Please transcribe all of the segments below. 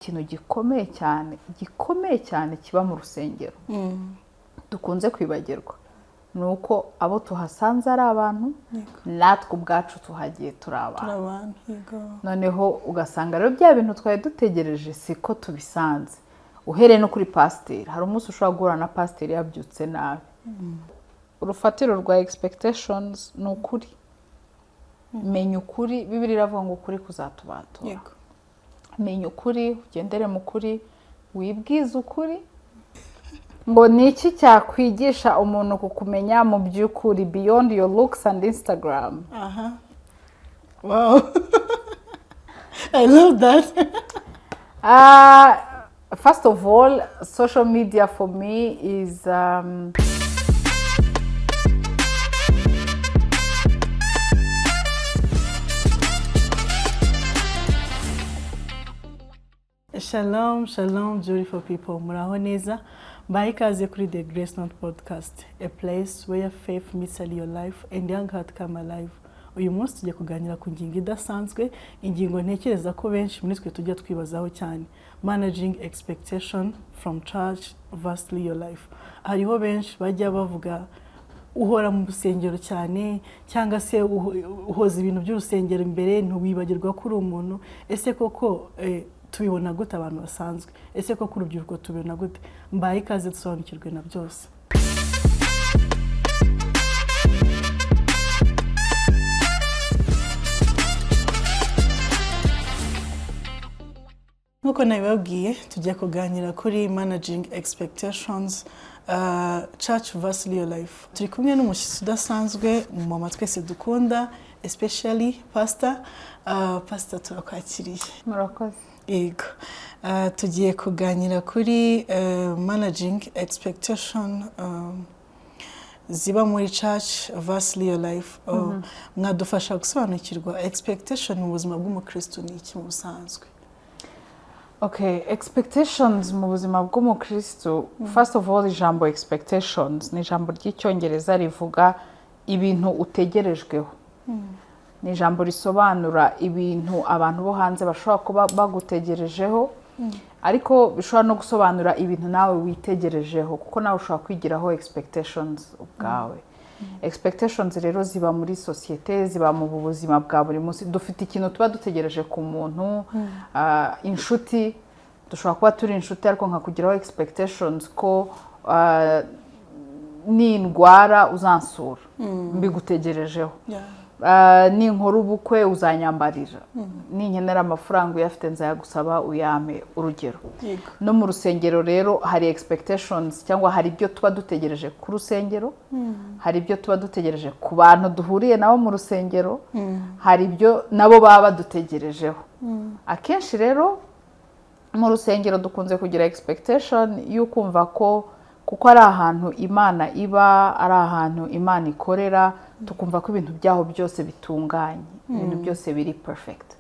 ikintu gikomeye cyane kiba mu rusengero dukunze kwibagirwa nuko abo tuhasanze ari abantu natwe ubwacu tuhagiye turi abantu noneho ugasanga rero bya bintu twari dutegereje siko tubisanze uhereye no kuri pasiteri hari umunsi ushobora guhura na pasiteri yabyutse nabi urufatiro rwa expectations ni ukuri menya ukuri Bibiliya iravuga ngo ukuri kuzatubatura menya ukuri ugendere mu kuri wibwize ukuri ngo ni iki cyakwigisha umuntu kukumenya mu by'ukuri beyond your looks and Instagram. Wow. I love that. First of all, social media for me is Shalom, beautiful people. Muraho neza. Mbaye ikaze kuri The Grace Not Podcast, a place where faith meets your life and young heart come alive. Uyu munsi tujya kuganira ku ngingo idasanzwe, ingingo ntekereza ko benshi muri twe tujya twibazaho cyane. Managing expectation from church vastly your life. Hariho benshi bajya bavuga uhora mu rusengero cyane cyangwa se uhoza ibintu by'urusengero imbere ntubibagirwa kuri umuntu. Ese koko tubibona gute abantu basanzwe? Ese koko urubyiruko tubibona gute? Mbaye ikaze dusobanukirwe na byose. Nkuko nabibabwiye tujya kuganira kuri managing expectations church vastly your life. Turi kumwe n'umushyitsi udasanzwe mu mama twese dukunda, especially pastor. Pastor turakwakiriye. Murakoze. Yego. Tugiye kuganira kuri managing expectation ziba muri church vastly your life. Mwadufasha gusobanukirwa expectation mu buzima bw'umukristo ni iki mu busanzwe? Okay, expectations mu buzima bw'umukristo, first of all ijambo expectations ni ijambo ry'icyongereza rivuga ibintu utegerejweho. Ni ijambo risobanura ibintu abantu bo hanze bashobora kuba bagutegerejeho, ariko bishobora no gusobanura ibintu nawe witegerejeho kuko nawe ushobora kwigiraho expectations ubwawe. Expectations rero ziba muri societe, ziba mu buzima bwa buri munsi. Dufite ikintu tuba dutegereje ku muntu, inshuti, dushobora kuba turi inshuti ariko nkakugiraho expectations ko nindwara uzansura, mbigutegerejeho. Ninkora ubukwe uzanyambarira, ninkenera amafaranga uyafite nzayagusaba uyame, urugero. No mu rusengero rero hari expectations cyangwa hari ibyo tuba dutegereje ku rusengero, hari ibyo tuba dutegereje ku bantu duhuriye nabo mu rusengero, hari ibyo nabo baba badutegerejeho. Akenshi rero mu rusengero dukunze kugira expectation y'ukumva ko kuko ari ahantu Imana iba, ari ahantu Imana ikorera, tukumva ko ibintu byaho byose bitunganye, ibintu byose biri perfect.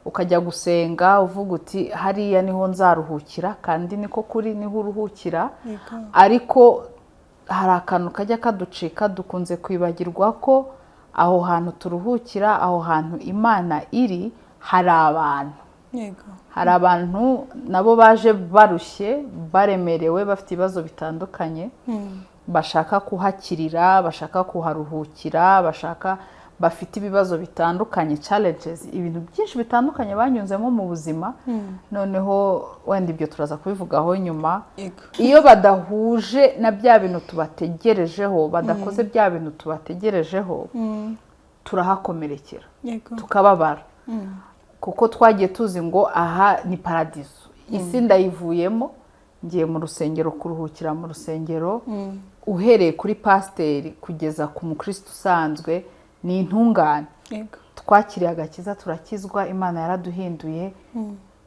Ukajya gusenga uvuga uti hariya niho nzaruhukira, kandi niko kuri niho uruhukira, ariko hari akantu kajya kaducika, dukunze kwibagirwa ko aho hantu turuhukira, aho hantu Imana iri, hari abantu. Hari abantu nabo baje barushye, baremerewe, bafite ibibazo bitandukanye, bashaka kuhakirira, bashaka kuharuhukira, bafite ibibazo bitandukanye, challenges, ibintu byinshi bitandukanye banyuzemo mu buzima. Noneho wenda ibyo turaza kubivugaho nyuma. Iyo badahuje na bya bintu tubategerejeho, badakoze bya bintu tubategerejeho, turahakomerekera, tukababara. Kuko twagiye tuzi ngo aha ni paradiso, isi ndayivuyemo, ngiye mu rusengero kuruhukira mu rusengero. Uhereye kuri pasiteri kugeza ku mukristo usanzwe ni intungane. Twakiriye agakiza, turakizwa, Imana yaraduhinduye,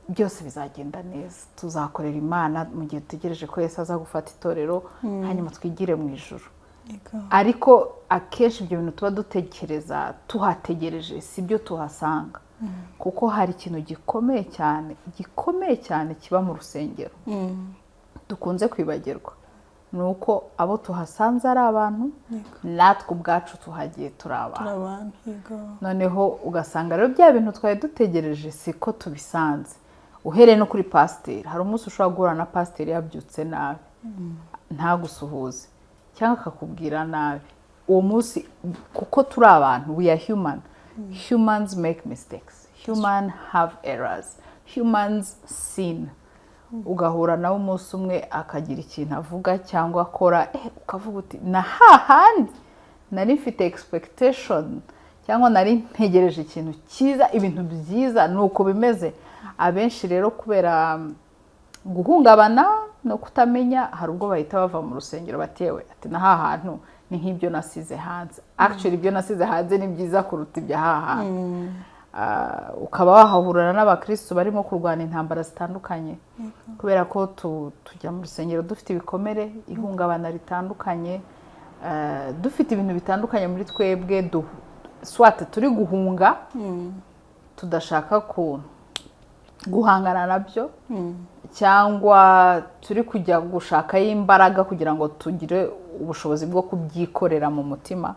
byose bizagenda neza, tuzakorera Imana mu gihe dutegereje ko Yesu aza gufata itorero, hanyuma twigire mu ijuru. Ariko akenshi ibyo bintu tuba dutekereza tuhategereje si byo tuhasanga, kuko hari ikintu gikomeye cyane kiba mu rusengero dukunze kwibagirwa, nuko abo tuhasanze ari abantu natwe ubwacu tuhagiye turi abantu. Noneho ugasanga rero bya bintu twari dutegereje siko tubisanze uhereye no kuri pasiteri. Hari umunsi ushobora guhura na pasiteri yabyutse nabi ntagusuhuze cyangwa akakubwira nabi uwo munsi, kuko turi abantu, we are human. Humans make mistakes, humans have errors, humans sin. Ugahura nawe umunsi umwe akagira ikintu avuga cyangwa akora, ukavuga uti na hahandi nari mfite expectation cyangwa nari ntegereje ikintu cyiza, ibintu byiza, nuko bimeze. Abenshi rero kubera guhungabana no kutamenya, hari ubwo bahita bava mu rusengero batewe ati na hahantu ni nk'ibyo nasize hanze. Actually ibyo nasize hanze ni byiza kuruta ibya hahantu. Ukaba wahahurana n'abakristo barimo kurwana intambara zitandukanye, kubera ko tujya mu rusengero dufite ibikomere, ihungabana ritandukanye, dufite ibintu bitandukanye muri twebwe, swate turi guhunga tudashaka guhangana nabyo, cyangwa turi kujya gushakayo imbaraga kugira ngo tugire ubushobozi bwo kubyikorera mu mutima.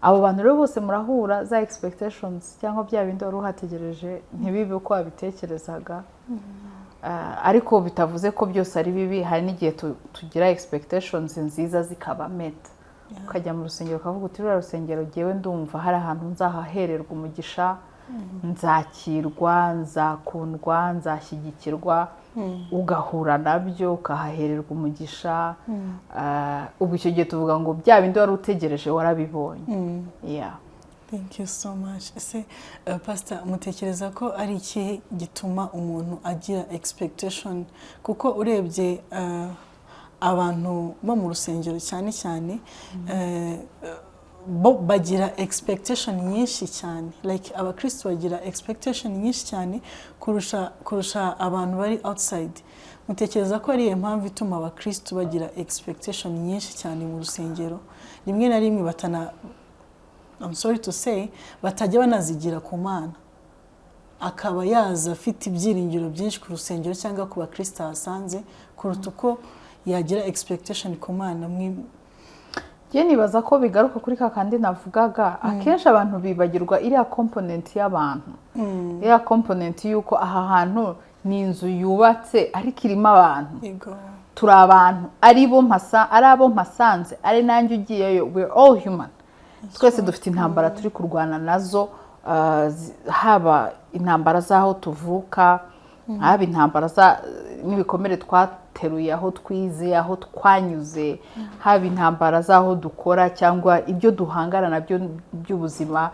Abo bantu rero bose murahura, za expectations cyangwa bya bindi wari uhategereje ntibibe uko wabitekerezaga. Ariko bitavuze ko byose ari bibi. Hari n'igihe tugira expectations nziza zikaba met. Ukajya mu rusengero ukavuga uti ruriya rusengero jyewe ndumva hari ahantu nzahahererwa umugisha, nzakirwa, nzakundwa, nzashyigikirwa. Ugahura nabyo ukahahererwa umugisha. Ubwo icyo gihe tuvuga ngo bya bindi wari utegereje warabibonye. Thank you so much. Ese Pastor, mutekereza ko ari iki gituma umuntu agira expectation? Kuko urebye abantu bo mu rusengero cyane cyane bo bagira expectation nyinshi cyane, like abakristo bagira expectation nyinshi cyane kurusha abantu bari outside. Mutekereza ko ari impamvu ituma abakristo bagira expectation nyinshi cyane mu rusengero, rimwe na rimwe I'm sorry to say, batajya banazigira ku Mana, akaba yaza afite ibyiringiro byinshi ku rusengero cyangwa ku bakristo asanze kuruta uko yagira expectation ku Mana. Jye nibaza ko bigaruka kuri kakandi navugaga, akenshi abantu bibagirwa iriya component y'abantu. Iriya component yuko aha hantu ni inzu yubatse ariko irimo abantu. Turi abantu, ari abo mpasanze, ari nanjye ugiyeyo, we're all human. Twese dufite intambara turi kurwana nazo, haba intambara z'aho tuvuka, haba intambara n'ibikomere twateruye aho twize, aho twanyuze, haba intambara z'aho dukora cyangwa ibyo duhangana nabyo by'ubuzima,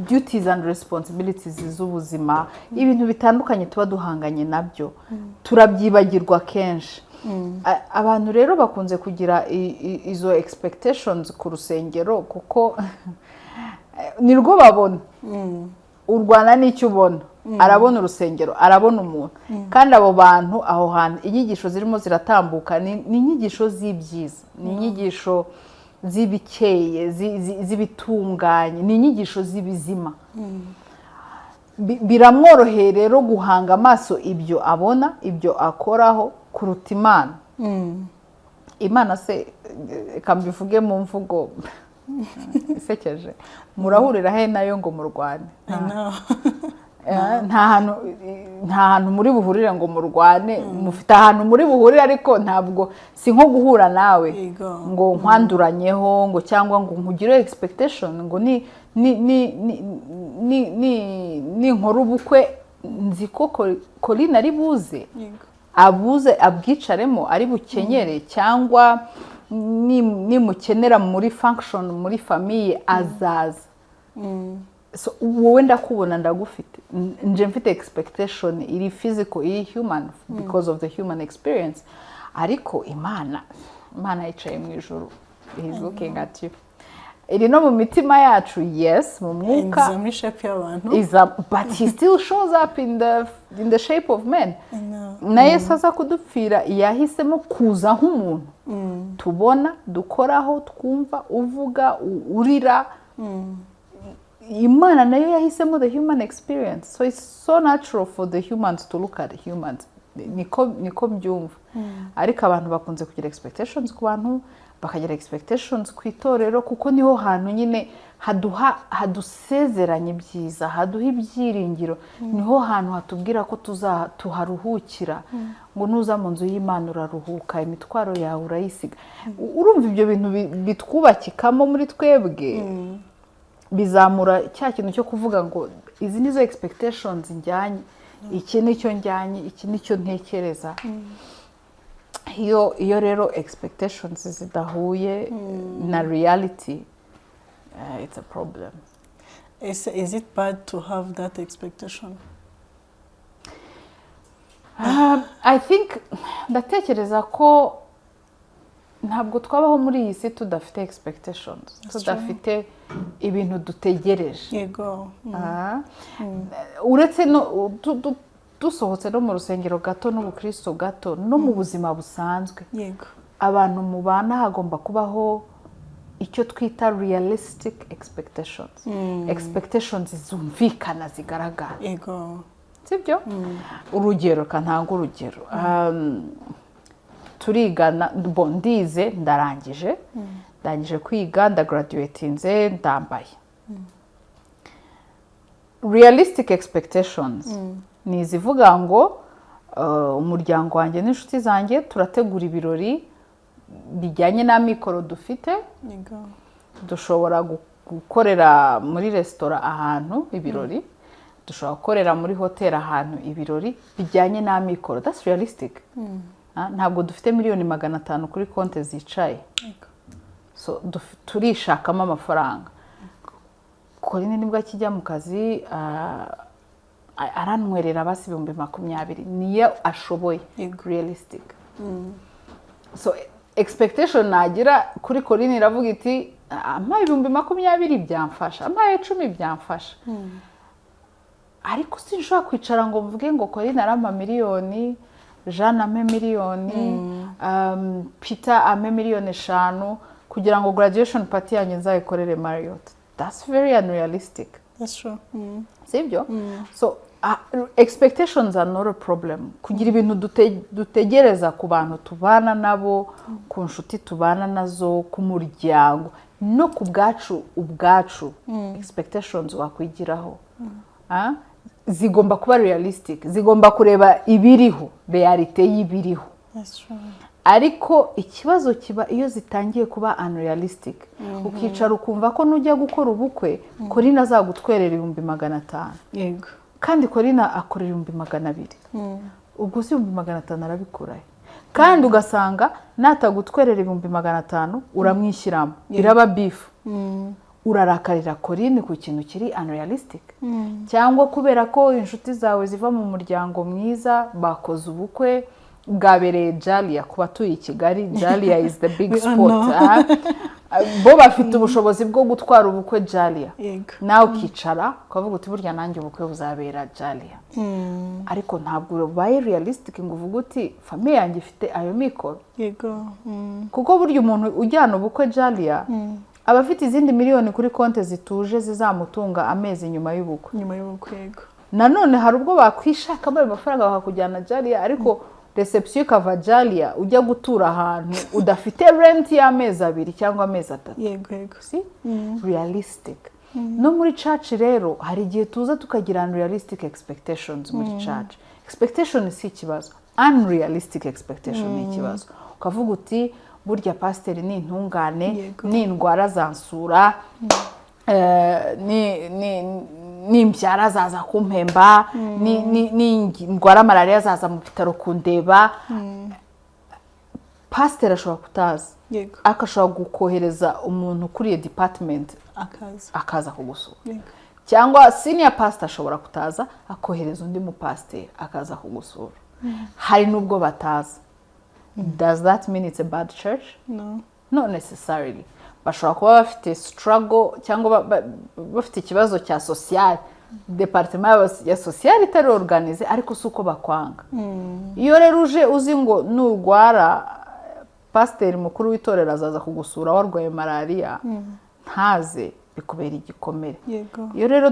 duties and responsibilities z'ubuzima, ibintu bitandukanye tuba duhanganye nabyo, turabyibagirwa kenshi. Abantu rero bakunze kugira izo expectations ku rusengero kuko nirwo babona. Urwana n'icyo ubona, arabona urusengero, arabona umuntu. Kandi abo bantu aho hantu inyigisho zirimo ziratambuka ni inyigisho z'ibyiza, ni inyigisho z'ibikeye, z'ibitunganye, ni inyigisho z'ibizima. Biramworoheye rero guhanga amaso ibyo abona, ibyo akoraho kuruta Imana. Imana se kambivuge mu mvugo isekeje, murahurira he nayo ngo murwane? Nta hantu muri buhurire ngo murwane. Mufite ahantu muri buhurire, ariko ntabwo si nko guhura nawe ngo nkwanduranyeho ngo cyangwa ngo nkugire expectation ngo ni nkora ubukwe nzi ko Colin ari buze, abuze abwicaremo, ari bukenyere, cyangwa nimukenera muri function muri famille azaza. So wowe ndakubona ndagufite, nje mfite expectation iri physical, iri human because of the human experience. Ariko Imana yicaye mu ijuru, he is looking at you. Iri no mu mitima yacu, yes, mu mwuka, but he still shows up in the shape of men. Na Yesu aza kudupfira yahisemo kuza nk'umuntu tubona, dukoraho, twumva, uvuga, urira. Imana nayo yahisemo the human experience. So it's so natural for the humans to look at the humans. niko mbyumva ariko abantu bakunze kugira expectations ku bantu bakagira expectations ku itorero kuko niho hantu nyine hadusezeranye ibyiza haduha ibyiringiro niho hantu hatubwira ko tuharuhukira ngo nuza mu nzu y'Imana uraruhuka imitwaro yawe urayisiga urumva ibyo bintu bitwubakikamo muri twebwe bizamura cya kintu cyo kuvuga ngo izi nizo expectations njyanye iki nicyo njyanye iki nicyo ntekereza iyo rero expectations zidahuye na reality it's a problem. Is it bad to have that expectation? I think ndatekereza ko ntabwo twabaho muri iyi si tudafite expectations tudafite ibintu dutegereje yego uretse no dusohotse no mu rusengero gato n'ubukristo gato no mu buzima busanzwe yego abantu mubana hagomba kubaho icyo twita realistic expectations expectations zumvikana zigaragara yego sibyo urugero kantanga urugero turigana ndize ndarangije kwiga ndagraduatinze ndambaye realistic expectations ni izivuga ngo umuryango wanjye n'inshuti zanjye turategura ibirori bijyanye n'amikoro dufite dushobora gukorera muri resitora ahantu ibirori dushobora gukorera muri hoteli ahantu ibirori bijyanye n'amikoro that's realistic ntabwo dufite miliyoni 500 kuri konti zicaye so turishakamo amafaranga Corinne nibwo akijya mu kazi aranwerera basi 20,000 niyo ashoboye realistic so expectation nagira kuri Corinne iravuga iti amaye 20,000 byamfasha amaye 10 byamfasha ariko sinshobora kwicara ngo mvuge ngo Corinne arama miliyoni Jean ame miliyoni Peter ame miliyoni 5 kugira ngo graduation party yanjye nzayikorere Marriott. That's very unrealistic. That's true. Sibyo? So expectations are not a problem. Kugira ibintu dutegereza ku bantu tubana nabo, ku nshuti tubana nazo, ku muryango, no ku ubwacu expectations wakwigiraho. Zigomba kuba realistic, zigomba kureba ibiriho, reality y'ibiriho. That's true. Ariko ikibazo kiba iyo zitangiye kuba unrealistic. Ukicara ukumva ko nujya gukora ubukwe, Corinne azagutwerera 500. Yego. Kandi Corinne akorera 200. Ubwo si 500 arabikurahe. Kandi ugasanga natagutwerera 500 uramwishyiramo. Biraba beef. Urarakarira Corinne ku kintu kiri unrealistic cyangwa kubera ko inshuti zawe ziva mu muryango mwiza bakoze ubukwe bwabereye Jalia kuba tuyi Kigali Jalia is the big spot bo bafite ubushobozi bwo gutwara ubukwe Jalia nawe ukicara ukavuga uti burya nanjye ubukwe buzabera Jalia ariko ntabwo baye realistic ngo uvuga uti famille yanjye ifite ayo mikoro yego kuko burya umuntu ujyana ubukwe Jalia abafite izindi miliyoni kuri konti zituje zizamutunga amezi nyuma y'ubukwe yego nanone hari ubwo bakwishaka ayo mafaranga bakakujyana Jalia ariko reception kava Jalia ujya gutura ahantu udafite rent y'amezi 2 cyangwa amezi 3 yego si realistic no muri church rero hari igihe tuza tukagira unrealistic expectations muri church expectation si ikibazo unrealistic expectation ni ikibazo ukavuga uti burya pastor ni intungane ni indwara zansura ni imbyara zaza kumpemba ni indwara malaria zaza mu bitaro kundeba pastor ashobora kutaza akashobora gukohereza umuntu kuri department akaza kugusura cyangwa senior pastor ashobora kutaza akohereza undi mu pastor akaza kugusura hari nubwo bataza. Does that mean it's a bad church? No. Not necessarily. Bashobora kuba bafite struggle cyangwa bafite ikibazo cya social department ya social itari organize ariko suko bakwanga. Iyo rero uje uzi ngo nurwara pastor mukuru w'itorero azaza kugusura warwaye malaria ntaze bikubera igikomere. Yego. Iyo rero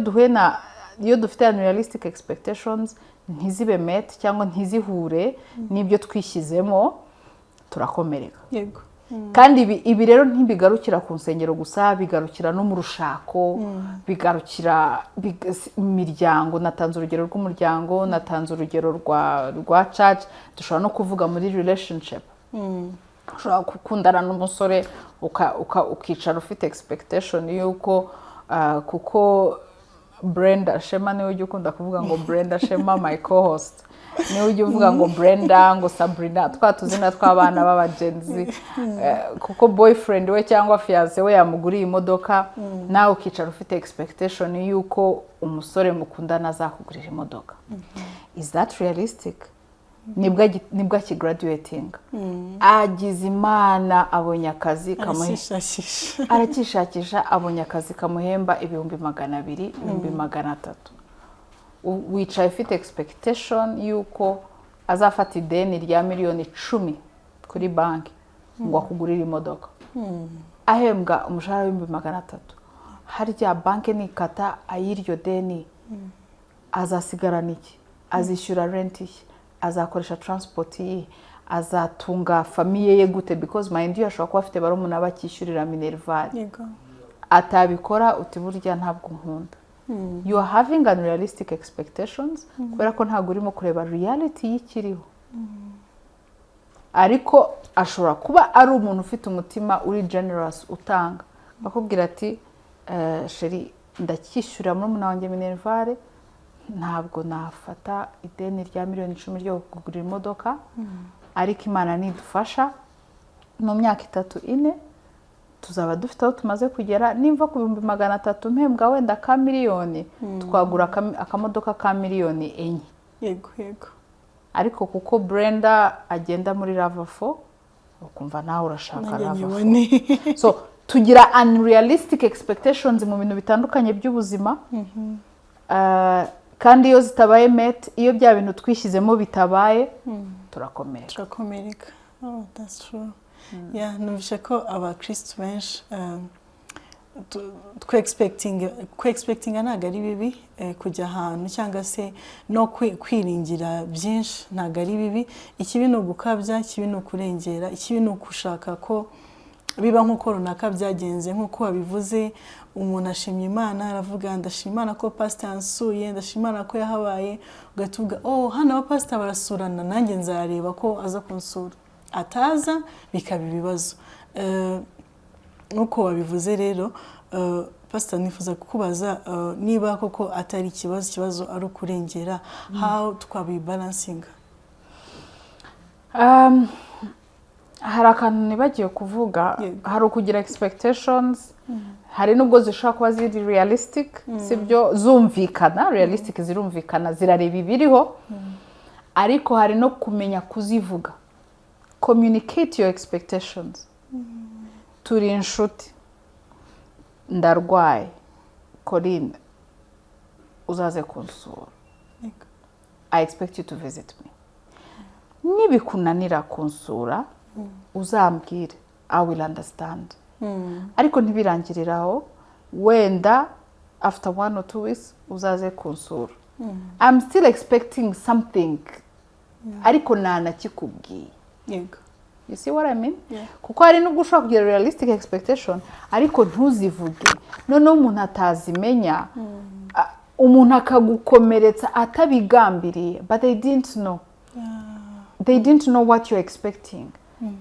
iyo dufite unrealistic expectations ntizibe met cyangwa ntizihure n'ibyo twishyizemo turakomereka. Yego. Kandi ibi rero ntibigarukira ku nsengero gusa, bigarukira no mu rushako, bigarukira imiryango. Natanze urugero rw'umuryango, natanze urugero rwa church, dushobora no kuvuga muri relationship. Ushobora gukundana n'umusore ukicara ufite expectation yuko kuko Brenda Shema niwe ujya ukunda kuvuga ngo Brenda Shema my co-host, niwe ujya uvuga ngo Brenda, ngo Sabrina, twatuzina tw'abana b'abagenzi, kuko boyfriend we cyangwa fiance we yamuguriye imodoka, nawe ukicara ufite expectation yuko umusore mukundana azakugurira imodoka. Is that realistic? Nibwo akigraduating, agize Imana abonye akazi arakishakisha, abonye akazi kamuhemba 200,000, 300,000. Wicaye ufite expectation yuko azafata ideni rya miliyoni 10 kuri banki ngo akugurire imodoka. Ahembwa umushahara w'300,000, harya banki nikata ayiryo deni azasigarana iki? Azishyura rent iki? Azakoresha transport ye? Azatunga famiye ye gute? Because mind you ashobora kuba afite barumuna bakishyurira minerval. Atabikora uti burya ntabwo nkunda. You are having unrealistic expectations kubera ko ntabwo urimo kureba reality y'ikiriho. Ariko ashobora kuba ari umuntu ufite umutima uri generous, utanga, bakubwira ati sheri ndakishyura murumuna wanjye minerval, ntabwo nafata ideni rya miliyoni 10 ryo kugurira imodoka, ariko Imana nidufasha mu myaka 3-4 tuzaba dufite aho tumaze kugera, nimva ku 300,000 mpembwa wenda ka miliyoni, twagura akamodoka ka miliyoni 4. Yego, yego. Ariko kuko Brenda agenda muri Ravafo, ukumva nawe urashaka Ravafo. So tugira unrealistic expectations mu bintu bitandukanye by'ubuzima. Kandi iyo zitabaye met, iyo bya bintu twishyizemo bitabaye, turakomereka. Oh, that's true. Yeah, numvishe ko abakristo benshi expectinga ntago ari bibi, kujya ahantu cyangwa se no kwiringira byinshi ntago ari bibi. Ikibi ni ugukabya, ikibi ni ukurengera, ikibi ni ukushaka ko biba nk'uko runaka byagenze, nk'uko wabivuze. Umuntu ashimye Imana, aravuga ndashima Imana ko pastor yansuye, ndashima Imana ko yahabaye, ugatuvuga oh hano aba pastor barasurana, nanjye nzareba ko aza kunsura. Ataza bikaba ibibazo. Nk'uko wabivuze rero, pastor nifuza kukubaza niba koko atari ikibazo ari ukurengera, how twabibalancing? Hari akantu nibagiye kuvuga, hari ukugira expectations, hari nubwo zishobora kuba ziri realistic, sibyo zumvikana, realistic zirumvikana, zirareba ibiriho, ariko hari no kumenya kuzivuga. Communicate your expectations. Turi inshuti, ndarwaye, Corinne uzaze kunsura, I expect you to visit me. Nibikunanira kunsura, uzambwire, I will understand. Ariko ntibirangiriraho, wenda after 1 or 2 weeks uzaze kunsura. I'm still expecting something, ariko nanakikubwiye. Yego. You see what I mean? Kuko hari nubwo ushobora kugira realistic expectation, ariko ntuzivuge. Noneho umuntu atazimenya, umuntu akagukomeretsa atabigambiriye, but they didn't know. They didn't know what you're expecting.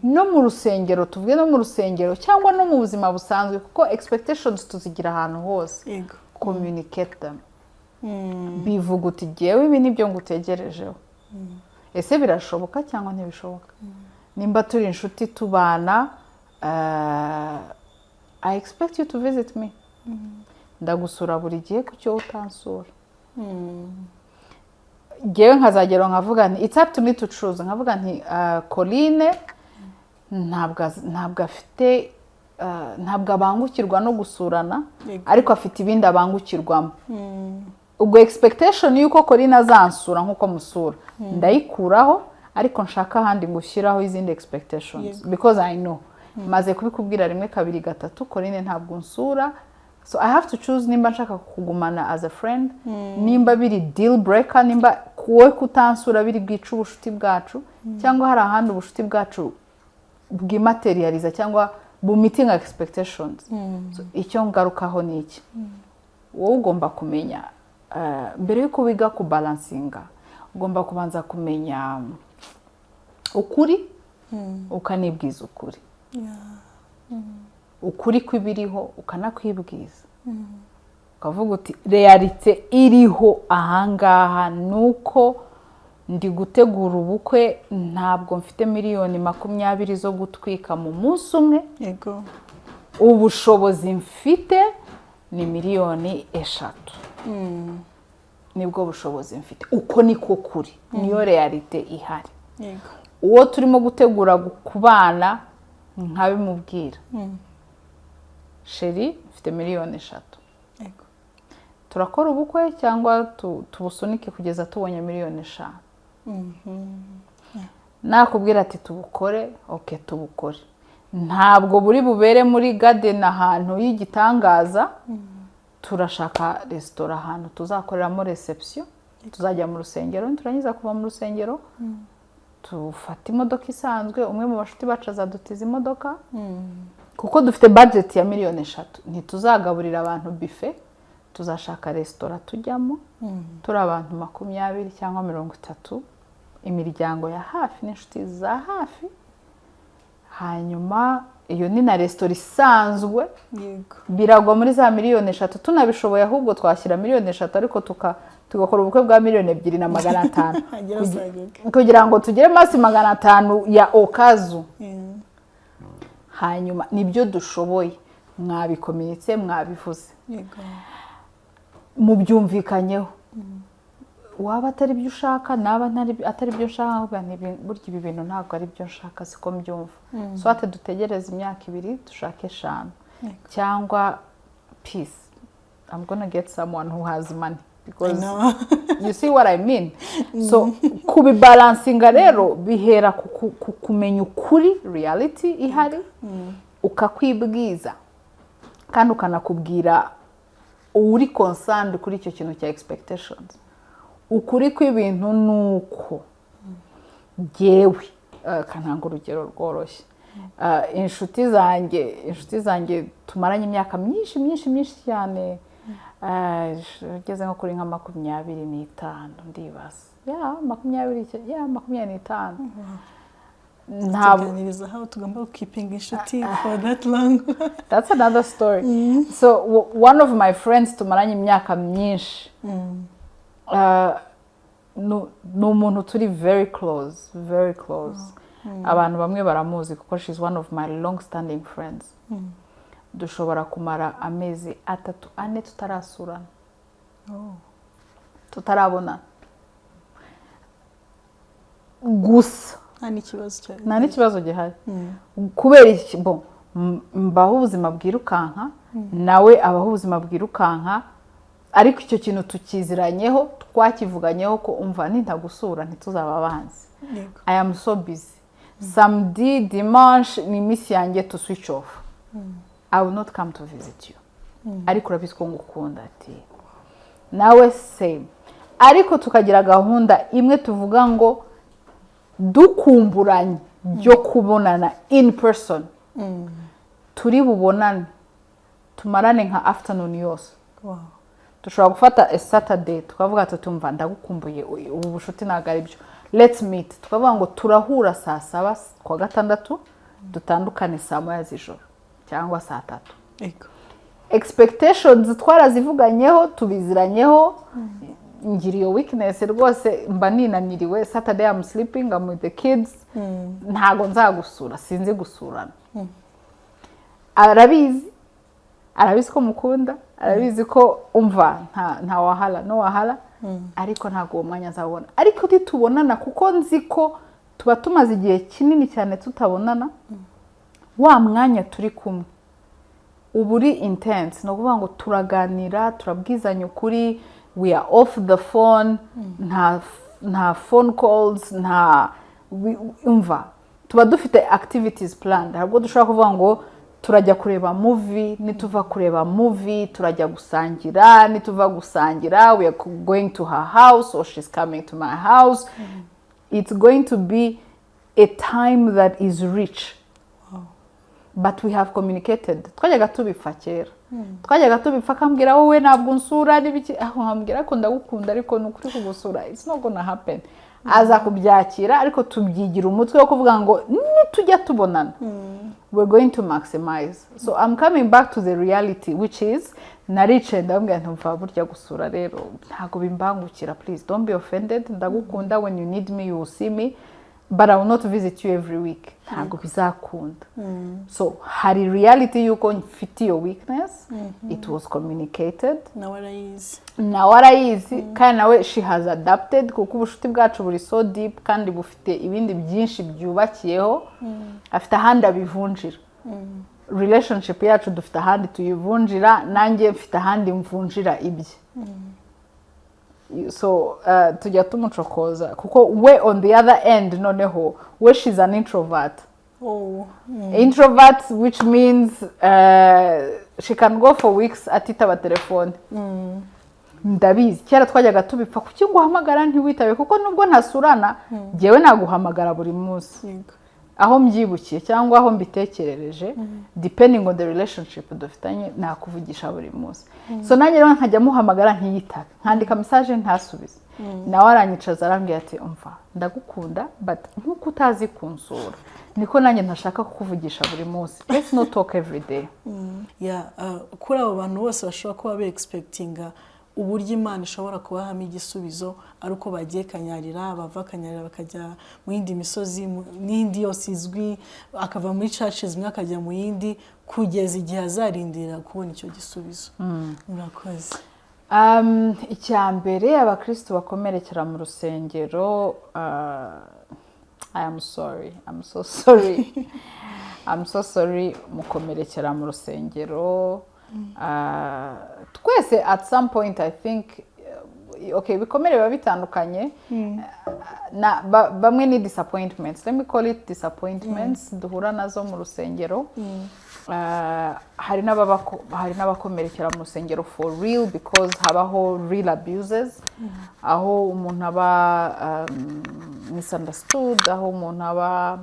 No mu rusengero, tuvuge no mu rusengero cyangwa no mu buzima busanzwe, kuko expectations tuzigira ahantu hose. Yego. Communicate them. Bivuga uti jewe ibi nibyo ngutegerejeho. Ese birashoboka cyangwa ntibishoboka? Nimba turi inshuti tubana, I expect you to visit me. Ndagusura buri gihe kucyo utansura. Jewe nkazagero nkavuga nti it's up to me to choose. Nkavuga nti Corinne ntabwo afite ntabwo abangukirwa no gusurana, ariko afite ibindi abangukirwamo. Ubwo expectation yuko Corinne azansura nkuko musura ndayikuraho, ariko nshaka handi ngushyiraho izindi expectations, because I know maze kubikubwira 1, 2, 3 Corinne ntabwo nsura, so I have to choose nimba nshaka kugumana as a friend, nimba biri deal breaker, nimba kuwe kutansura biri bwica ubushuti bwacu, cyangwa hari ahandi ubushuti bwacu bwimaterializa cyangwa bu meeting expectations. So icyo ngarukaho ni iki? Wowe ugomba kumenya mbere yuko wiga ku balancinga, ugomba kubanza kumenya ukuri, ukanibwiza ukuri. Ukuri kwibiriho ukanakwibwiza. Ukavuga uti realite iriho ahangaha nuko ndi gutegura ubukwe, ntabwo mfite miliyoni 20 zo gutwika mu munsi umwe. Yego. Ubushobozi mfite ni miliyoni 3. Nibwo bushobozi mfite. Uko niko kuri. Niyo realite ihari. Yego. Uwo turimo gutegura kubana nkabimubwira. Sheri mfite miliyoni 3. Yego. Turakora ubukwe cyangwa tubusunike kugeza tubonye miliyoni 5. Nakubwira ati tubukore, okay tubukore. Ntabwo buri bubere muri garden ahantu y'igitangaza. Turashaka restaurant ahantu tuzakoreramo reception. Tuzajya mu rusengero, turangiza kuva mu rusengero. Tufata imodoka isanzwe, umwe mu bashuti bacu azadutiza imodoka. Kuko dufite budget ya miliyoni 3. Ntituzagaburira abantu buffet. Tuzashaka restaurant tujyamo. Turi abantu 20 cyangwa 30. Imiryango ya hafi n'inshuti za hafi. Hanyuma iyo ni na restaurant isanzwe. Yego. Biragwa muri za miliyoni 3. Tunabishoboye ahubwo twashyira miliyoni 3 ariko tugakora ubukwe bwa miliyoni 2,500 kugira ngo tugere masi 500 ya okazu. Hanyuma nibyo dushoboye, mwabikomenyetse, mwabivuze. Yego. Mubyumvikanyeho. Waba atari byo ushaka, naba atari byo ushaka, burya ibi bintu ntabwo ari byo nshaka, siko mbyumva. So ate dutegereze imyaka 2 dushake 5. Cyangwa peace. I'm gonna get someone who has money because you see what I mean. So kubibalancinga rero bihera kumenya ukuri, reality ihari, ukakwibwiza kandi ukanakubwira uri concerned kuri icyo kintu cya expectations. Ukuri kw'ibintu nuko jewe kananga urugero rworoshye. Inshuti zanjye tumaranye imyaka myinshi cyane. Ugeze nko kuri nka 25 ndibaza. 25. Tukabihuza how tugomba keeping inshuti for that long. That's another story. So one of my friends tumaranye imyaka myinshi. No umuntu turi very close. Abantu bamwe baramuzi kuko she's one of my long standing friends. Dushobora kumara amezi 3-4 tutarasurana. Tutarabona. Gusa nta n'ikibazo gihari. Kubera iki bo mbaho ubuzima bwirukanka, nawe abaho ubuzima bwirukanka, ariko icyo kintu tukiziranyeho, twakivuganyeho ko umva nintagusura ntituzaba abanzi. I am so busy. Samedi, dimanche ni misi yanjye to switch off. I will not come to visit you. Ariko urabizi ko ngukunda ati. Nawe same. Ariko tukagira gahunda imwe tuvuga ngo dukumburanye byo kubonana in person. Turi bubonane. Tumarane nka afternoon yose. Wow. Dushobora gufata a Saturday tukavuga tutumva ndagukumbuye ubu bushuti ntago ari byo. Let's meet. Tukavuga ngo turahura saa 7 kwa gatandatu dutandukane saa 1 z'ijoro cyangwa saa 3. Ego. Expectations twarazivuganyeho, tubiziranyeho. Ngiriyo weakness rwose mba ninaniriwe. Saturday I'm sleeping, I'm with the kids. Ntago nzagusura, sinzi gusurana. Arabizi ko mukunda, arabizi ko umva nta wahala, no wahala. Ariko ntago uwo mwanya nzabona. Ariko tubonana kuko nzi ko tuba tumaze igihe kinini cyane tutabonana. Wa mwanya turi kumwe uburi intense, no kuvuga ngo turaganira, turabwizanya ukuri. We are off the phone, nta phone calls, nta umva tuba dufite activities planned. Ntabwo dushobora kuvuga ngo turajya kureba movie, nituva kureba movie turajya gusangira, nituva gusangira we are going to her house or she's coming to my house. It's going to be a time that is rich. But we have communicated. Twajyaga tubipfa kera. Twajyaga tubipfa akambwira wowe ntabwo unsura n'ibiki, aho nkambwira ko ndagukunda ariko nukuri kugusura it's not gonna happen. Aza kubyakira ariko tubyigira umutwe wo kuvuga ngo nitujya tubonana we're going to maximize. So I'm coming back to the reality, which is narice ndambwira ntumva burya gusura rero ntago bimbangukira, please don't be offended, ndagukunda, when you need me you will see me, but I will not visit you every week. Ntago bizakunda. So hari reality yuko mfite your weakness. It was communicated. Nawe arayizi kandi nawe she has adapted kuko ubushuti bwacu buri so deep kandi bufite ibindi byinshi byubakiyeho. Afite ahandi abivunjira. Relationship yacu dufite ahandi tuyivunjira, nanjye mfite ahandi mvunjira ibye. So tujya tumucokoza kuko we on the other end noneho we she's an introvert. Introvert, which means she can go for weeks atitaba telefone. Ndabizi kera twajyaga tubipfa kuki nguhamagara ntiwitabe kuko nubwo ntasurana jewe naguhamagara buri munsi aho mbyibukiye cyangwa aho mbitekerereje, depending on the relationship dufitanye nakuvugisha buri munsi. So nanjye rero nkajya muhamagara ntiyitabe, nkandika message ntasubize. Nawe aranyicaza arambwira ati umva ndagukunda but nkuko utazi kunsura niko nanjye ntashaka kukuvugisha buri munsi. Let's not talk every day. Kuri abo bantu bose bashobora kuba be expectinga uburyo Imana ishobora kubahamo igisubizo ari uko bagiye kanyarira, bava kanyarira bakajya mu yindi misozi n'indi yose izwi, akava muri churches zimwe akajya mu yindi kugeza igihe azarindira kubona icyo gisubizo. Murakoze. Icyambere abakristo bakomerekera mu rusengero, I am sorry. I'm so sorry. I'm so sorry mukomerekera mu rusengero. Twese at some point I think okay bikomere biba bitandukanye, bamwe ni disappointments, let me call it disappointments duhura nazo mu rusengero. Hari n'abakomerekera mu rusengero for real because habaho real abuses, aho umuntu aba misunderstood, aho umuntu aba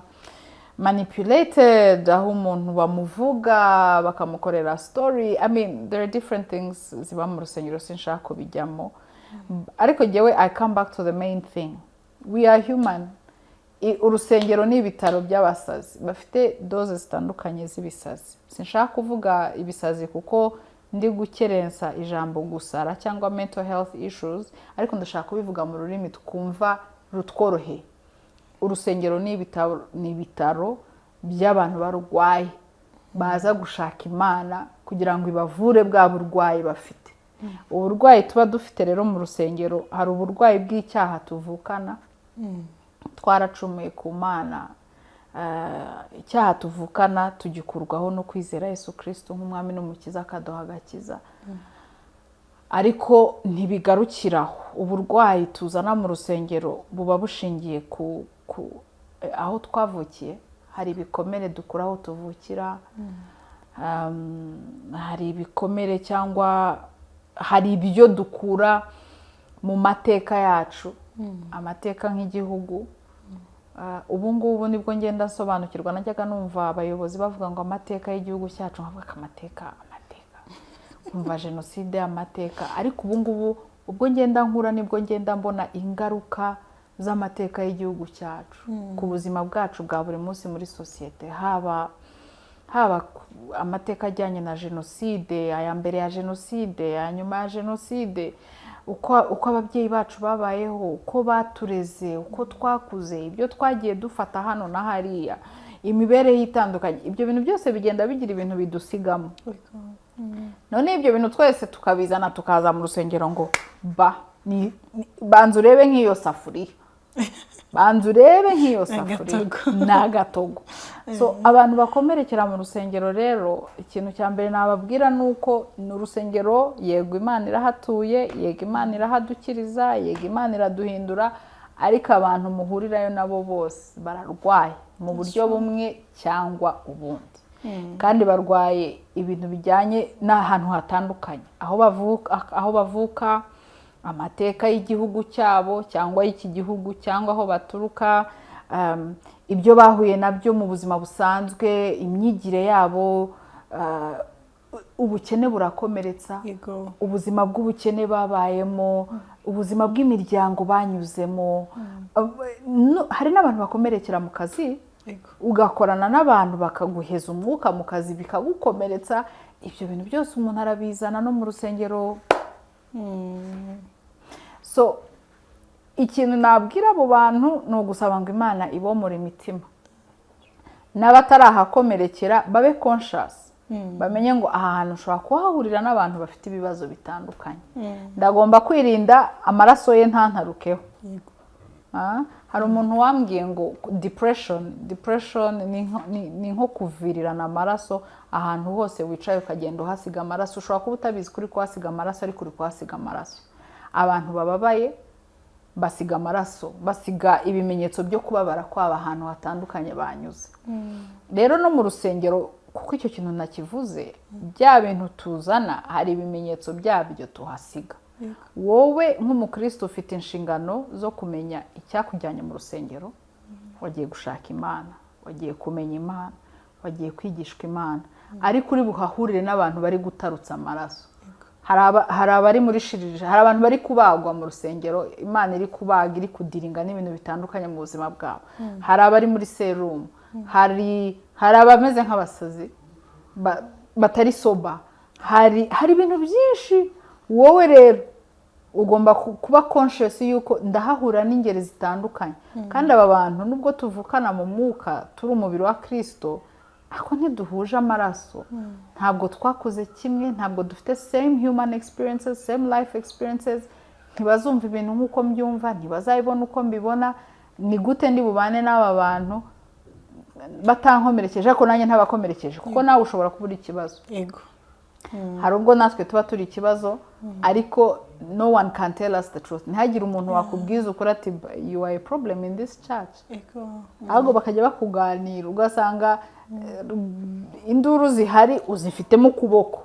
manipulated, aho umuntu bamuvuga bakamukorera story. I mean there are different things ziba mu rusengero sinshaka kubijyamo, ariko jewe I come back to the main thing. We are human. Urusengero ni ibitaro by'abasazi bafite doze zitandukanye z'ibisazi. Sinshaka kuvuga ibisazi kuko ndi gukerensa ijambo gusara cyangwa mental health issues, ariko ndashaka kubivuga mu rurimi tukumva rutworohe. Urusengero ni ibitaro by'abantu barwaye baza gushaka Imana kugira ngo ibavure bwa burwayi bafite. Uburwayi tuba dufite rero mu rusengero, hari uburwayi bw'icyaha tuvukana, twaracumuye ku Mana, icyaha tuvukana tugikurwaho no kwizera Yesu Kristo nk'umwami n'umukiza akaduha agakiza. Ariko ntibigarukiraho. Uburwayi tuzana mu rusengero buba bushingiye ku aho twavukiye. Hari ibikomere dukura aho tuvukira, hari ibikomere cyangwa hari ibyo dukura mu mateka yacu, amateka nk'igihugu. Ubu ngubu nibwo ngenda nsobanukirwa, najyaga numva abayobozi bavuga ngo amateka y'igihugu cyacu, nkavuga ko amateka kumva jenoside amateka, ariko ubu ngubu ubwo ngenda nkura nibwo ngenda mbona ingaruka z'amateka y'igihugu cyacu ku buzima bwacu bwa buri munsi muri societe, haba amateka ajyanye na jenoside, aya mbere ya jenoside, aya nyuma ya jenoside, uko ababyeyi bacu babayeho, uko batureze, uko twakuze, ibyo twagiye dufata hano na hariya, imibereho itandukanye. Ibyo bintu byose bigenda bigira ibintu bidusigamo. None ibyo bintu twese tukabizana tukaza mu rusengero ngo banza urebe nk'iyo safuriya, banza urebe nk'iyo safuriya n'agatogo. So abantu bakomerekera mu rusengero rero, ikintu cya mbere nababwira nuko ni urusengero, yego Imana irahatuye, yego Imana irahadukiriza, yego Imana iraduhindura, ariko abantu muhurirayo nabo bose bararwaye mu buryo bumwe cyangwa ubundi. kandi barwaye ibintu bijyanye n'ahantu hatandukanye, aho bavuka, amateka y'igihugu cyabo cyangwa y'iki gihugu cyangwa aho baturuka, ibyo bahuye nabyo mu buzima busanzwe, imyigire yabo, ubukene burakomeretsa, ubuzima bw'ubukene babayemo, ubuzima bw'imiryango banyuzemo. Hari n'abantu bakomerekera mu kazi, ugakorana n'abantu bakaguheza umwuka mu kazi bikagukomeretsa. Ibyo bintu byose umuntu arabizana no mu rusengero. So ikintu nabwira abo bantu ni ugusaba ngo Imana ibomore imitima, n'abatarahakomerekera babe conscious, bamenye ngo aha hantu ushobora kuhahurira n'abantu bafite ibibazo bitandukanye, ndagomba kwirinda amaraso ye ntantarukeho. Hari umuntu wambwiye ngo depression ni nko kuvirirana amaraso ahantu hose wicaye ukagenda uhasiga amaraso. Ushobora kuba utabizi kuri kuhasiga amaraso ariko uri kuhasiga amaraso. Abantu bababaye basiga amaraso, basiga ibimenyetso byo kubabara kwaba ahantu hatandukanye banyuze. Rero no mu rusengero, kuko icyo kintu nakivuze, bya bintu tuzana hari ibimenyetso byabyo tuhasiga. Wowe nk'umukristo ufite inshingano zo kumenya icyakujyanye mu rusengero. Wagiye gushaka Imana, wagiye kumenya Imana, wagiye kwigishwa Imana, ariko uri buhahurire n'abantu bari gutarutsa amaraso. Hari abari muri shirije, hari abantu bari kubagwa mu rusengero, Imana iri kubaga, iri kudiringa n'ibintu bitandukanye mu buzima bwabo. Hari abari muri serumu, hari abameze nk'abasazi batari soba, hari ibintu byinshi. Wowe rero ugomba kuba conscious yuko ndahahura n'ingeri zitandukanye, kandi aba bantu nubwo tuvukana mu mwuka, turi umubiri wa Kristo, ako ntiduhuje amaraso, ntabwo twakoze kimwe, ntabwo dufite same human experiences, same life experiences. Ntibazumva ibintu nk'uko mbyumva, ntibazabibona uko mbibona. Ni gute ndi bubane n'aba bantu batankomerekeje ariko nanjye ntabakomerekeje, kuko nawe ushobora kubura ikibazo. Hari ubwo natwe tuba turi ikibazo, ariko no one can tell us the truth. Ntihagire umuntu wakubwiza ukuri ati you are a problem in this church. Ahubwo bakajya bakuganira, ugasanga induru zihari uzifitemo ukuboko,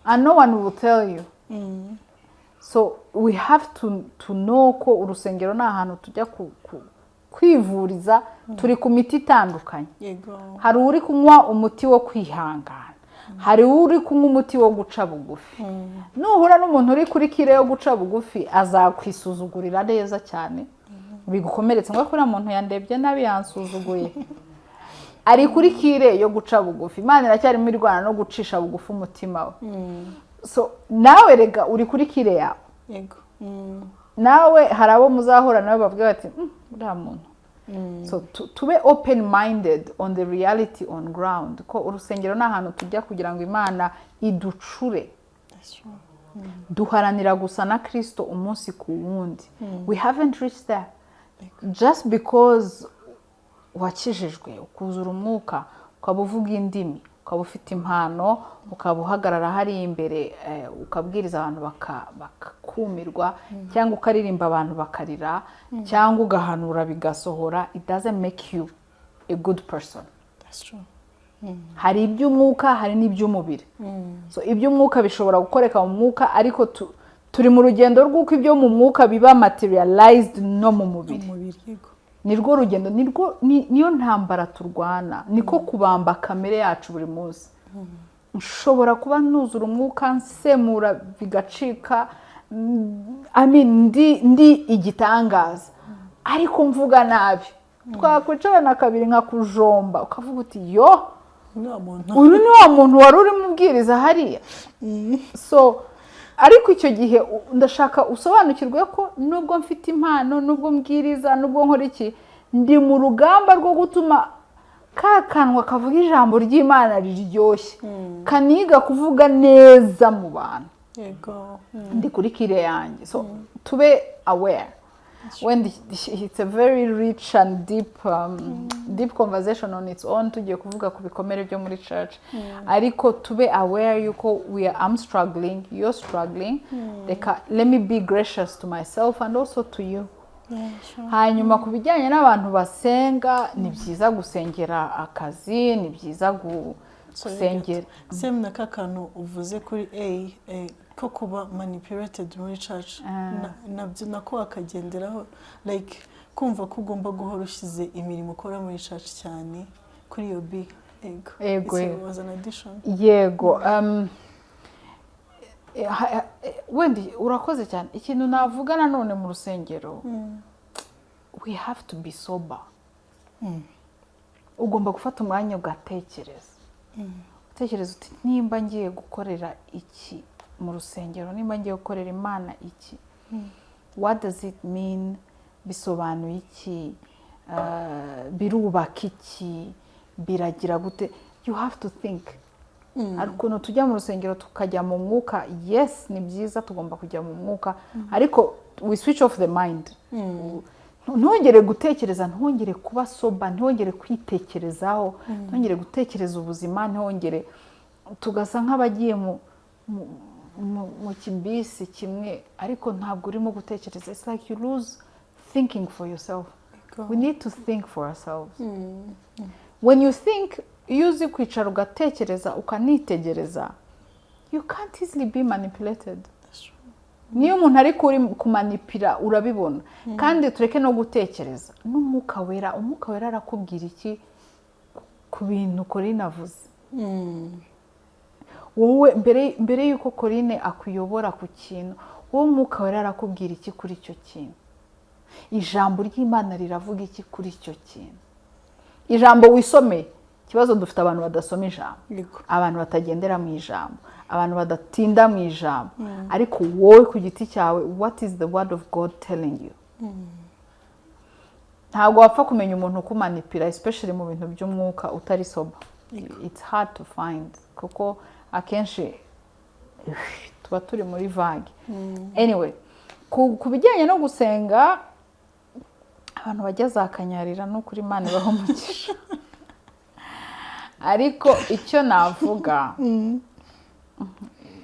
and no one will tell you. So we have to know ko urusengero ni ahantu tujya kwivuriza. Turi ku miti itandukanye. Hari uri kunywa umuti wo kwihangana, hari uri kunywa umuti wo guca bugufi. Nuhura n'umuntu uri kuri kire yo guca bugufi, azakwisuzugurira neza cyane, bigukomeretse ngo kuri muntu yandebye nabi yansuzuguye. Ari kuri kire yo guca bugufi, Imana iracyari mu Rwanda no gucisha bugufi umutima we. So nawe rega uri kuri kire yawe, nawe hari abo muzahura nawe bavuga bati uriya muntu. So to be open minded on the reality on ground, ko urusengero ni ahantu tujya kugira ngo Imana iducure. Duharanira gusa na Kristo umunsi ku wundi. We haven't reached there just because wakijijwe, ukuzura umwuka, ukaba uvuga indimi, ukaba ufite impano, ukaba uhagarara hari imbere ukabwiriza abantu bakakumirwa, cyangwa ukaririmba abantu bakarira, cyangwa ugahanura bigasohora. It doesn't make you a good person. That's true. Hari iby'umwuka, hari n'iby'umubiri. So iby'umwuka bishobora gukoreka mu mwuka, ariko turi mu rugendo rw'uko ibyo mu mwuka biba materialized no mu mubiri. Nirwo rugendo, niyo ntambara turwana, niko kubamba kamere yacu buri munsi. Nshobora kuba nuzura umwuka, nsemura bigacika, ndi igitangaza, ariko mvuga nabi. Twakwicarana kabiri nkakujomba, ukavuga uti yo, uyu ni wa muntu wari uri mubwiriza hariya. So ariko icyo gihe ndashaka usobanukirwe ko nubwo mfite impano, nubwo mbwiriza, nubwo nkora iki, ndi mu rugamba rwo gutuma kakanwa kavuga ijambo ry'Imana riryoshye, kaniga kuvuga neza mu bantu. Ndi kuri kire yanjye. So to be aware when it's a very rich and deep conversation on its own, tugiye kuvuga ku bikomere byo muri church, ariko to be aware yuko I'm struggling, you're struggling. Let me be gracious to myself and also to you. hanyuma ku bijyanye n'abantu basenga ni byiza gusengera akazi, ni byiza gusengera same na kakano uvuze kuri ko kuba manipulated muri church nabyo nako akagenderaho like kumva ko ugomba guhora ushyize imirimo ukora muri church cyane kuri iyo big ego was an addition yego wendi urakoze cyane ikintu navuga nanone mu rusengero we have to be sober ugomba gufata umwanya ugatekereza utekereza uti nimba ngiye gukorera iki mu rusengero nimba ngiye gukorera Imana iki what does it mean bisobanuye iki birubaka iki biragira gute you have to think ariko tujya mu rusengero tukajya mu mwuka yes ni byiza tugomba kujya mu mwuka ariko we switch off the mind ntongere gutekereza ntongere kuba soba ntongere kwitekerezaho ntongere gutekereza ubuzima ntongere tugasa nk'abagiye mu kibisi kimwe ariko ntabwo urimo gutekereza it's like you lose thinking for yourself we need to think for ourselves when you think iyo uzi kwicara ugatekereza ukanitegereza you can't easily be manipulated niyo umuntu ari kumanipira urabibona kandi tureke no gutekereza n'umwuka wera arakubwira iki ku bintu Corine avuze wowe mbere yuko Corine akuyobora ku kintu wowe umwuka wera arakubwira iki kuri icyo kintu ijambo ry'Imana riravuga iki kuri icyo kintu ijambo wisomeye ikibazo dufite abantu badasoma ijambo abantu batagendera mu ijambo abantu badatinda mu ijambo ariko wowe ku giti cyawe what is the word of God telling you ntabwo wapfa kumenya umuntu ukumanipira especially mu bintu by'umwuka utari soba it's hard to find kuko akenshi tuba turi muri vague anyway ku bijyanye no gusenga abantu bajya zakanyarira no kuri Imana ibaho umugisha ariko icyo navuga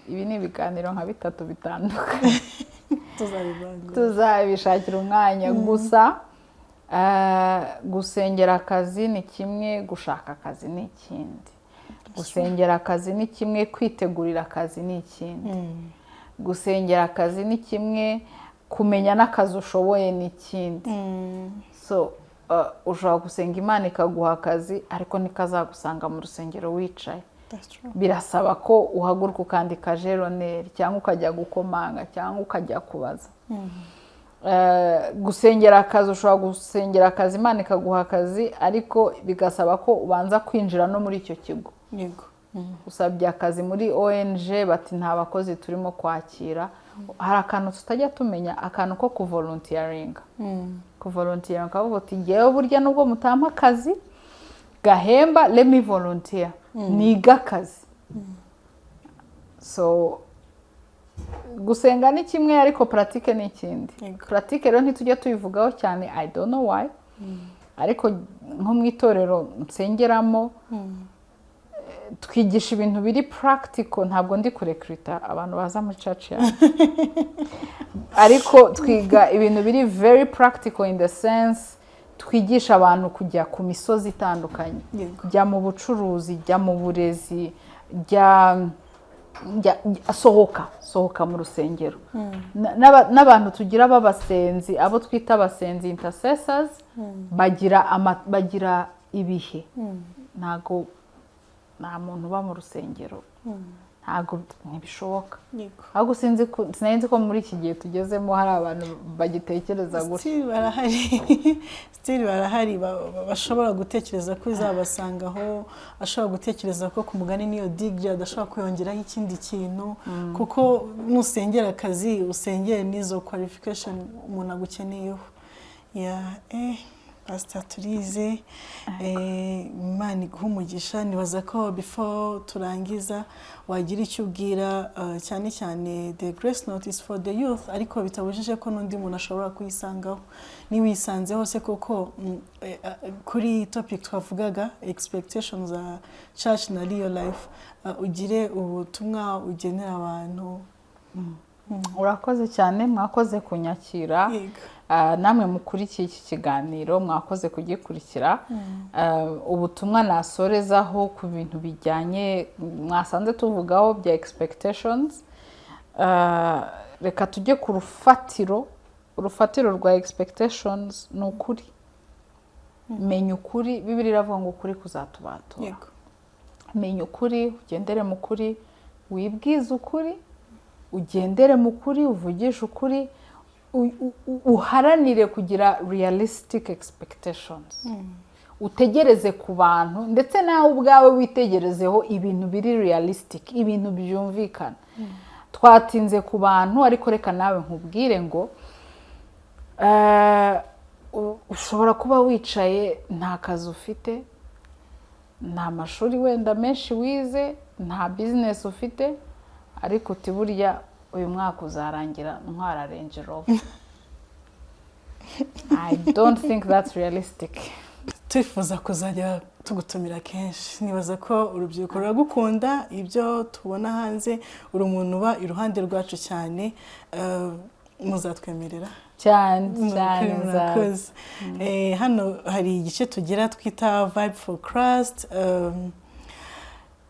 ibi ni ibiganiro nka 3 bitandukanye tuzabishakira umwanya gusa gusengera akazi ni kimwe gushaka akazi ni ikindi gusengera akazi ni kimwe kwitegurira akazi ni ikindi gusengera akazi ni kimwe kumenya n'akazi ushoboye ni ikindi so ushobora gusenga Imana ikaguha akazi ariko nikazagusanga mu rusengero wicaye birasaba ko uhaguruka ukandika jeroneri cyangwa ukajya gukomanga cyangwa ukajya kubaza gusengera akazi ushobora gusengera akazi Imana ikaguha akazi ariko bigasaba ko ubanza kwinjira no muri icyo kigo usabye akazi muri ONG bati nta bakozi turimo kwakira hari akantu tutajya tumenya akantu ko kuvolunteeringa kuvolunteeringa kavuga uti ngewe burya nubwo mutampa akazi gahemba let me volunteer niga akazi so gusenga ni kimwe ariko pratique ni ikindi pratique rero ntitujya tuyivugaho cyane I don't know why ariko nko mu itorero nsengeramo twigisha ibintu biri practical ntabwo ndi kurecruita abantu baza muri church yawe ariko twiga ibintu biri very practical in the sense twigisha abantu kujya ku misozi itandukanye jya mu bucuruzi jya mu burezi jya sohoka mu rusengero n'abantu tugira b'abasenzi abo twita abasenzi intercessors bagira ibihe ntago nta muntu uba mu rusengero ntago ntibishoboka ahubwo sinzi ko muri iki gihe tugezemo hari abantu bagitekereza gutya still barahari bashobora gutekereza ko izabasangaho ashobora gutekereza ko ku mugani niyo degree adashobora kuyongeraho ikindi kintu kuko nusengera akazi usengere n'izo qualification umuntu agukeneyeho Pastor Turize Imana iguha umugisha nibaza ko before turangiza wagira icyo ubwira cyane cyane the grace notice for the youth ariko bitabujije ko n'undi muntu ashobora kuyisangaho niwisanze hose koko kuri topic twavugaga expectations za church na real life ugire ubutumwa ugenera abantu urakoze cyane mwakoze kunyakira namwe mukurikiye iki kiganiro mwakoze kugikurikira ubutumwa nasorezaho ku bintu bijyanye mwasanze tuvugaho bya expectations reka tujye ku urufatiro rwa expectations ni ukuri menya ukuri Bibiliya iravuga ngo ukuri kuzatubatura menya ukuri ugendere mu kuri wibwize ukuri ugendere mu kuri uvugishe ukuri uharanire kugira realistic expectations utegereze ku bantu ndetse nawe ubwawe witegerezeho ibintu biri realistic ibintu byumvikana twatinze ku bantu ariko reka nawe nkubwire ngo ushobora kuba wicaye nta kazi ufite nta mashuri wenda menshi wize nta business ufite ariko uti burya uyu mwaka uzarangira ntwara Range Rover. I don't think that's realistic. Twifuza kuzajya tugutumira kenshi nibaza ko urubyiruko ruragukunda ibyo tubona hanze uri umuntu uba iruhande rwacu cyane muzatwemerera cyane hano hari igice tugira twita Vibe for Christ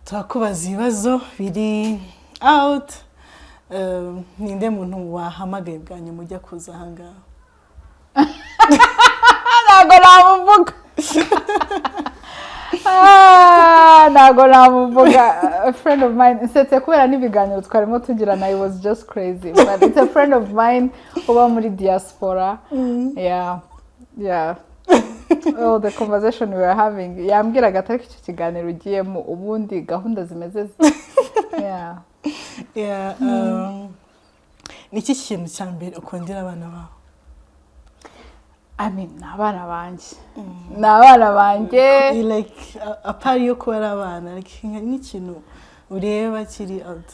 turakubaza ibibazo biri out ninde muntu wahamagaye bwa nyuma ujya kuza ahangaha ntago namuvuga ntago namuvuga a friend of mine nsetse kubera n'ibiganiro twarimo tugirana I was just crazy but it's a friend of mine uba muri diaspora yeah all the conversation we were having yambwiraga atari icyo kiganiro ugiyemo ubundi gahunda zimeze niki kintu cya mbere ukundira abana bawe abana banjye like apart yo kuba abana n'ikintu ureba kiri out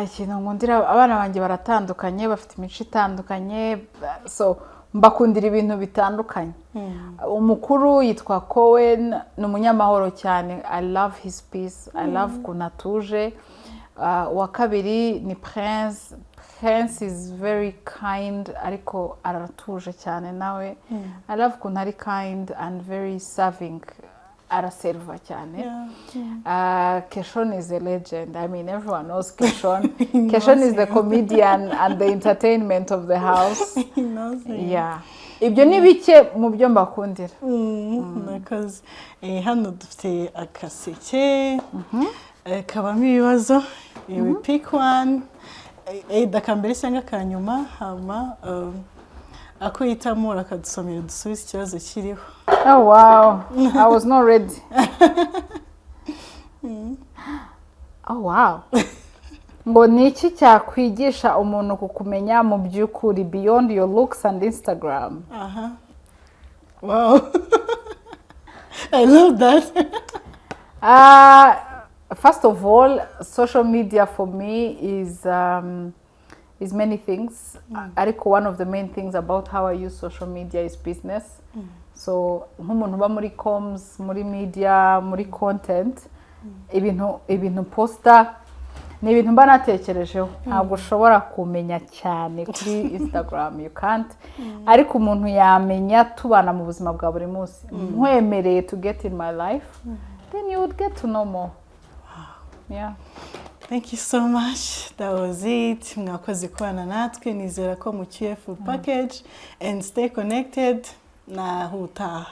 ikintu nkundira abana banjye baratandukanye bafite imico itandukanye so mbakundira ibintu bitandukanye umukuru yitwa Cohen ni umunyamahoro cyane I love his peace I love ukuntu atuje uwa kabiri ni Prince is very kind ariko aratuje cyane nawe I love ukuntu ari kind and very serving araserva cyane Keshon is a legend I mean everyone knows Keshon Keshon is the comedian and the entertainment of the house ibyo ni bike mu byo mbakundira because hano dufite akaseke kabamo ibibazo we pick one dakambere cyangwa kanyuma hama ako yitamo rakadusomera dusubize ikibazo kiriho oh wow I was not ready oh wow ngo niki cyakwigisha umuntu kukumenya mu by'ukuri beyond your looks and Instagram wow I love that first of all, social media for me is many things. Ariko one of the main things about how I use social media is business. So, nk'umuntu uba muri comms, muri media, muri content, ibintu posta, ni ibintu mba natekerejeho. Ntabwo ushobora kumenya cyane kuri Instagram, you can't. Ariko umuntu yamenya tubana mu buzima bwa buri munsi. Nkwemereye to get in my life, then you would get to know more. Yeah. Thank you so much. That was it. Mwakoze kubana natwe nizera ko mukiye full package and stay connected na hutaha.